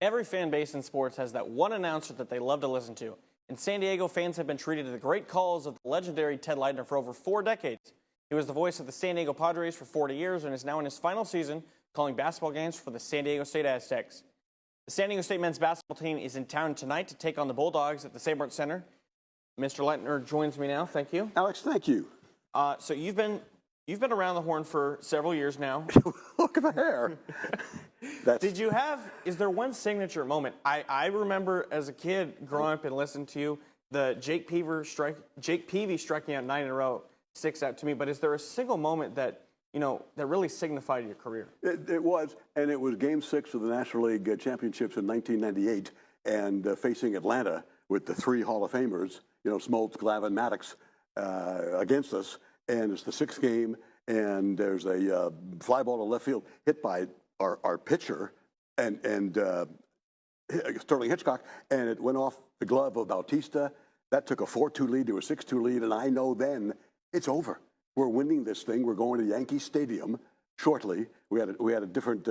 Every fan base in sports has that one announcer that they love to listen to. In San Diego, fans have been treated to the great calls of the legendary Ted Leitner for over 4 decades. He was the voice of the San Diego Padres for 40 years and is now in his final season calling basketball games for the San Diego State Aztecs. The San Diego State men's basketball team is in town tonight to take on the Bulldogs at the Sabre Center. Mr. Leitner joins me now. Thank you. Alex, thank you. So you've been around the horn for several years now. Look at the hair. Is there one signature moment? I remember as a kid growing up and listening to you, the Jake Peavy striking out 9 in a row sticks out to me. But is there a single moment that really signified your career? It was, and it was Game 6 of the National League Championships in 1998, and facing Atlanta with the 3 Hall of Famers, Smoltz, Glavine, Maddox, against us. And it's the 6th game, and there's a fly ball to left field hit by our pitcher and Sterling Hitchcock, and it went off the glove of Bautista. That took a 4-2 lead to a 6-2 lead, and I know then it's over. We're winning this thing. We're going to Yankee Stadium shortly. We had a different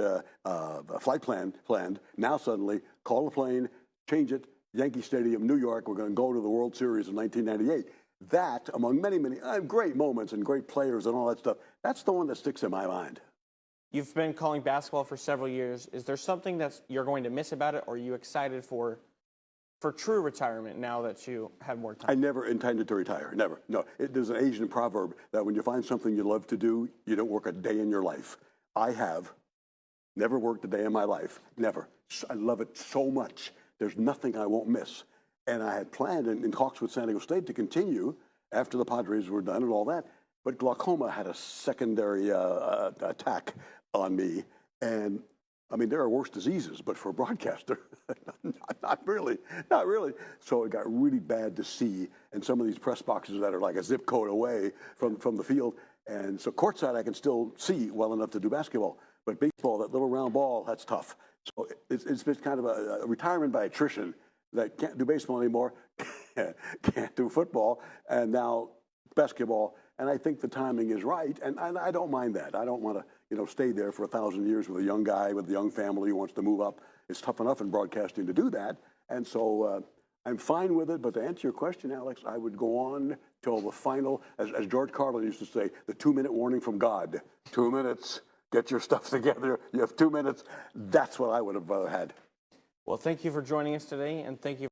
flight planned. Now suddenly, call the plane, change it, Yankee Stadium, New York. We're going to go to the World Series in 1998. That, among many, many great moments and great players and all that stuff, that's the one that sticks in my mind. You've been calling basketball for several years. Is there something that you're going to miss about it, or are you excited for true retirement now that you have more time? I never intended to retire, never. No, there's an Asian proverb that when you find something you love to do, you don't work a day in your life. I have never worked a day in my life, never. I love it so much. There's nothing I won't miss. And I had planned in talks with San Diego State to continue after the Padres were done and all that. But glaucoma had a secondary attack on me. And, I mean, there are worse diseases, but for a broadcaster, not really. So it got really bad to see. And some of these press boxes that are like a zip code away from the field. And so courtside, I can still see well enough to do basketball. But baseball, that little round ball, that's tough. So it's been kind of a retirement by attrition. That can't do baseball anymore, can't do football, and now basketball. And I think the timing is right, and I don't mind that. I don't want to, stay there for 1,000 years with a young guy with a young family who wants to move up. It's tough enough in broadcasting to do that, and so I'm fine with it. But to answer your question, Alex, I would go on till the final, as George Carlin used to say, the 2-minute warning from God. 2 minutes, get your stuff together. You have 2 minutes. That's what I would have had. Well, thank you for joining us today, and thank you.